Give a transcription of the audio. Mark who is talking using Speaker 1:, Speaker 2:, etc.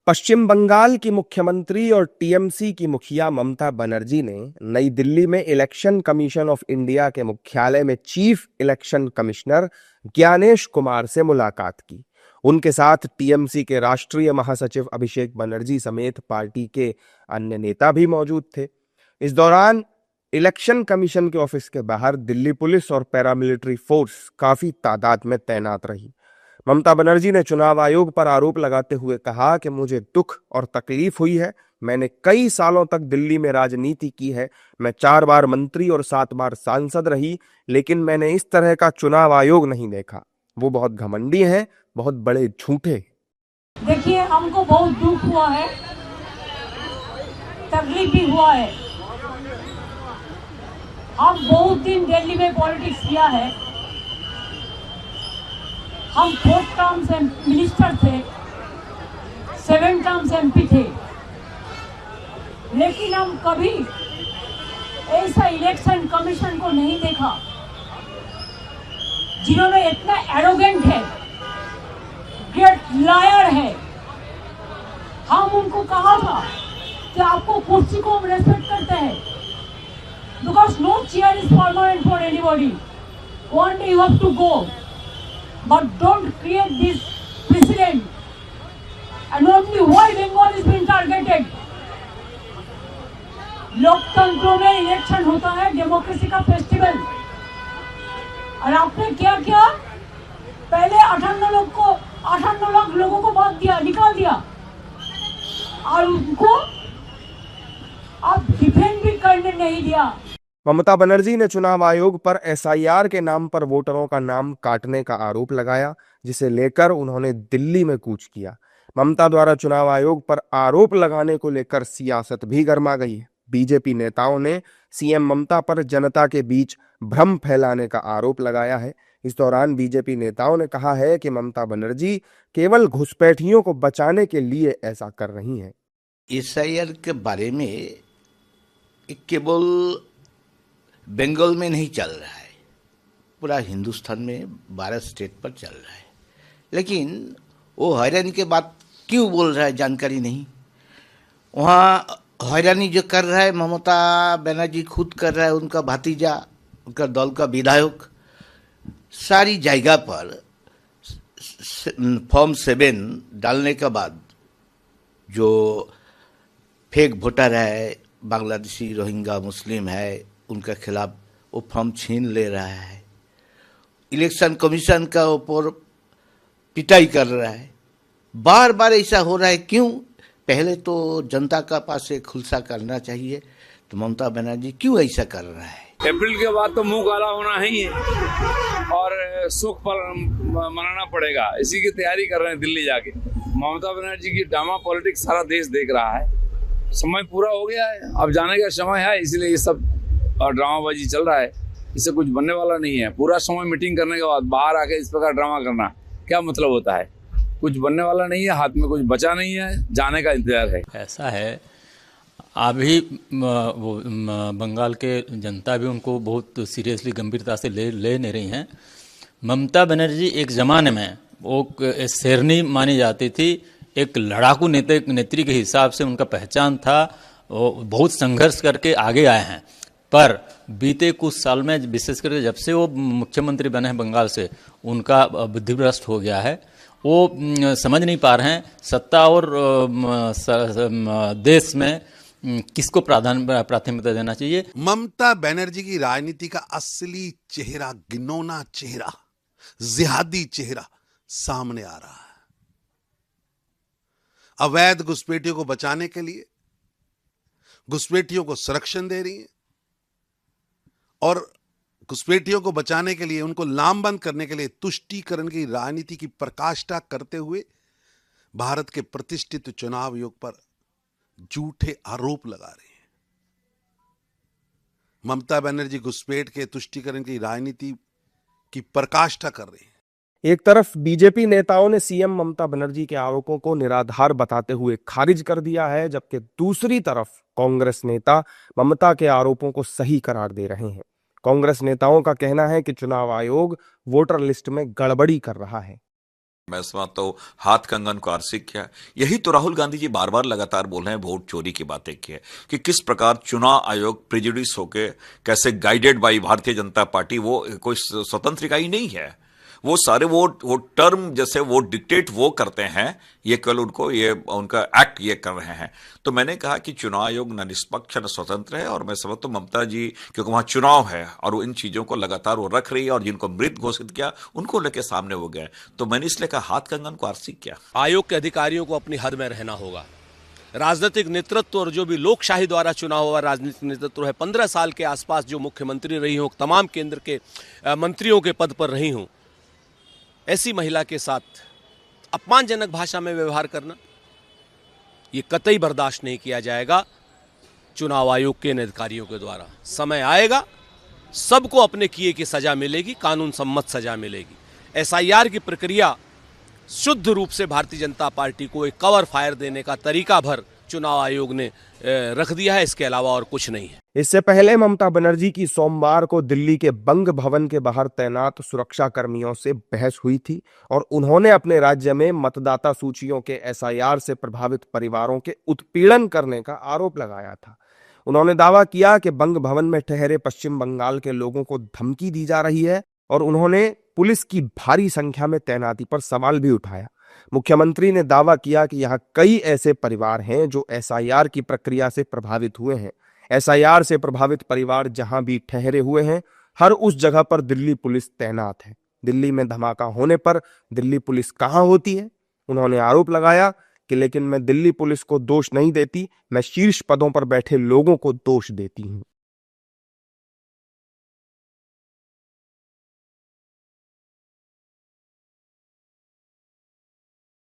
Speaker 1: पश्चिम बंगाल की मुख्यमंत्री और टीएमसी की मुखिया ममता बनर्जी ने नई दिल्ली में इलेक्शन कमीशन ऑफ इंडिया के मुख्यालय में chief election commissioner Gyanesh Kumar से मुलाकात की। उनके साथ टीएमसी के राष्ट्रीय महासचिव अभिषेक बनर्जी समेत पार्टी के अन्य नेता भी मौजूद थे। इस दौरान इलेक्शन कमीशन के ऑफिस के बाहर दिल्ली पुलिस और पैरामिलिट्री फोर्स काफी तादाद में तैनात रही। ममता बनर्जी ने चुनाव आयोग पर आरोप लगाते हुए कहा कि मुझे दुख और तकलीफ हुई है। मैंने कई सालों तक दिल्ली में राजनीति की है। मैं 4 बार मंत्री और 7 बार सांसद रही, लेकिन मैंने इस तरह का चुनाव आयोग नहीं देखा। वो बहुत घमंडी हैं, बहुत बड़े झूठे।
Speaker 2: देखिए, हमको बहुत दुख हुआ है, तकलीफ भी हुआ है। हम बहुत दिन दिल्ली में पॉलिटिक्स किया है। हम 4 टर्म से मिनिस्टर थे, 7 टर्म से एमपी थे, लेकिन हम कभी ऐसा इलेक्शन कमीशन को नहीं देखा जिन्होंने इतना एरोगेंट है, ग्रेट लायर है। हम उनको कहा था कि आपको कुर्सी को हम रेस्पेक्ट करते हैं, because no chair is permanent for anybody, one day you have to go, but don't create this precedent. And only why Bengal is being targeted? लोकतंत्र में इलेक्शन होता है, डेमोक्रेसी का फेस्टिवल। और आपने क्या किया? पहले 58 लाख लोगों को बांट दिया, निकाल दिया, और उनको आप डिफेंड भी करने नहीं दिया।
Speaker 1: ममता बनर्जी ने चुनाव आयोग पर एसआईआर के नाम पर वोटरों का नाम काटने का आरोप लगाया, जिसे लेकर उन्होंने दिल्ली में कूच किया। ममता द्वारा चुनाव आयोग पर आरोप लगाने को लेकर सियासत भी गर्मा गई है। बीजेपी नेताओं ने सीएम ममता पर जनता के बीच भ्रम फैलाने का आरोप लगाया है। इस दौरान बीजेपी नेताओं ने कहा है कि ममता बनर्जी केवल घुसपैठियों को बचाने के लिए ऐसा कर रही हैं।
Speaker 3: एसआईआर के बारे में केवल बंगाल में नहीं चल रहा है, पूरा हिंदुस्तान में 12 स्टेट पर चल रहा है। लेकिन वो हैरानी के बात क्यों बोल रहा है जानकारी नहीं। वहाँ हैरानी जो कर रहा है ममता बनर्जी खुद कर रहा है, उनका भतीजा, उनका दल का विधायक सारी जगह पर फॉर्म 7 डालने के बाद जो फेक वोटर है, बांग्लादेशी, रोहिंग्या, मुस्लिम है, उनके खिलाफ वो फॉर्म छीन ले रहा है। इलेक्शन कमीशन का ऊपर पिटाई कर रहा है। बार बार ऐसा हो रहा है क्यों? पहले तो जनता का पास से खुलासा करना चाहिए, तो ममता बनर्जी क्यों ऐसा कर रहा है?
Speaker 4: अप्रैल के बाद तो मुंह काला होना ही है और सुख पर मनाना पड़ेगा, इसी की तैयारी कर रहे हैं दिल्ली जाके। ममता बनर्जी की ड्रामा पॉलिटिक्स सारा देश देख रहा है। समय पूरा हो गया है, अब जाने का समय है, इसलिए ये सब ड्रामाबाजी चल रहा है। इससे कुछ बनने वाला नहीं है। पूरा समय मीटिंग करने के बाद बाहर आके इस प्रकार ड्रामा करना क्या मतलब होता है? कुछ बनने वाला नहीं है, हाथ में कुछ बचा नहीं है, जाने का इंतजार है।
Speaker 5: ऐसा है, अभी वो बंगाल के जनता भी उनको बहुत सीरियसली, गंभीरता से ले नहीं रही हैं। ममता बनर्जी एक ज़माने में वो शेरनी मानी जाती थी, एक लड़ाकू नेत्री के हिसाब से उनका पहचान था। वो बहुत संघर्ष करके आगे आए हैं, पर बीते कुछ साल में, विशेषकर जब से वो मुख्यमंत्री बने हैं बंगाल से, उनका बुद्धिभ्रष्ट हो गया है। वो समझ नहीं पा रहे हैं सत्ता और देश में किसको प्राथमिकता देना चाहिए।
Speaker 6: ममता बनर्जी की राजनीति का असली चेहरा, घिनौना चेहरा, जिहादी चेहरा सामने आ रहा है। अवैध घुसपैठियों को बचाने के लिए घुसपैठियों को संरक्षण दे रही है, और घुसपैठियों को बचाने के लिए, उनको लामबंद करने के लिए तुष्टीकरण की राजनीति की प्रकाष्ठा करते हुए भारत के प्रतिष्ठित चुनाव आयोग पर झूठे आरोप लगा रहे हैं। ममता बनर्जी घुसपैठ के तुष्टीकरण की राजनीति की प्रकाष्ठा कर रहे हैं।
Speaker 1: एक तरफ बीजेपी नेताओं ने सीएम ममता बनर्जी के आरोपों को निराधार बताते हुए खारिज कर दिया है, जबकि दूसरी तरफ कांग्रेस नेता ममता के आरोपों को सही करार दे रहे हैं। कांग्रेस नेताओं का कहना है कि चुनाव आयोग वोटर लिस्ट में गड़बड़ी कर रहा है।
Speaker 7: मैं समझता हूँ हाथ कंगन को आर्सिक किया। यही तो राहुल गांधी जी बार बार लगातार बोल रहे हैं, वोट चोरी की बातें की है कि किस प्रकार चुनाव आयोग प्रेजुडिस होके कैसे guided by Bharatiya Janata party, वो कोई स्वतंत्र इकाई नहीं है, वो सारे वो टर्म जैसे वो डिक्टेट वो करते हैं, ये केवल उनको ये उनका एक्ट ये कर रहे हैं। तो मैंने कहा कि चुनाव आयोग न निष्पक्ष न स्वतंत्र है, और मैं समझता हूँ ममता जी, क्योंकि वहां चुनाव है और वो इन चीजों को लगातार वो रख रही है, और जिनको मृत घोषित किया उनको लेके सामने हो गए। तो मैंने इसलिए कहा हाथ कंगन को आर्सिक किया।
Speaker 8: आयोग के अधिकारियों को अपनी हद में रहना होगा। राजनीतिक नेतृत्व और जो भी लोकशाही द्वारा चुना हुआ राजनीतिक नेतृत्व है, 15 साल के आसपास जो मुख्यमंत्री रही हूँ, तमाम केंद्र के मंत्रियों के पद पर रही हूँ, ऐसी महिला के साथ अपमानजनक भाषा में व्यवहार करना ये कतई बर्दाश्त नहीं किया जाएगा चुनाव आयोग के अधिकारियों के द्वारा। समय आएगा, सबको अपने किए की सजा मिलेगी, कानून सम्मत सजा मिलेगी। एसआईआर की प्रक्रिया शुद्ध रूप से भारतीय जनता पार्टी को एक कवर फायर देने का तरीका भर चुनाव आयोग ने रख दिया है, इसके अलावा और कुछ नहीं है।
Speaker 1: इससे पहले ममता बनर्जी की सोमवार को दिल्ली के बंग भवन के बाहर तैनात सुरक्षा कर्मियों से बहस हुई थी और उन्होंने अपने राज्य में मतदाता सूचियों के एसआईआर से प्रभावित परिवारों के उत्पीड़न करने का आरोप लगाया था। उन्होंने दावा किया कि बंग भवन में ठहरे पश्चिम बंगाल के लोगों को धमकी दी जा रही है, और उन्होंने पुलिस की भारी संख्या में तैनाती पर सवाल भी उठाया। मुख्यमंत्री ने दावा किया कि यहाँ कई ऐसे परिवार हैं जो एसआईआर की प्रक्रिया से प्रभावित हुए हैं। एसआईआर से प्रभावित परिवार जहां भी ठहरे हुए हैं, हर उस जगह पर दिल्ली पुलिस तैनात है। दिल्ली में धमाका होने पर दिल्ली पुलिस कहां होती है? उन्होंने आरोप लगाया कि लेकिन मैं दिल्ली पुलिस को दोष नहीं देती, मैं शीर्ष पदों पर बैठे लोगों को दोष देती हूं।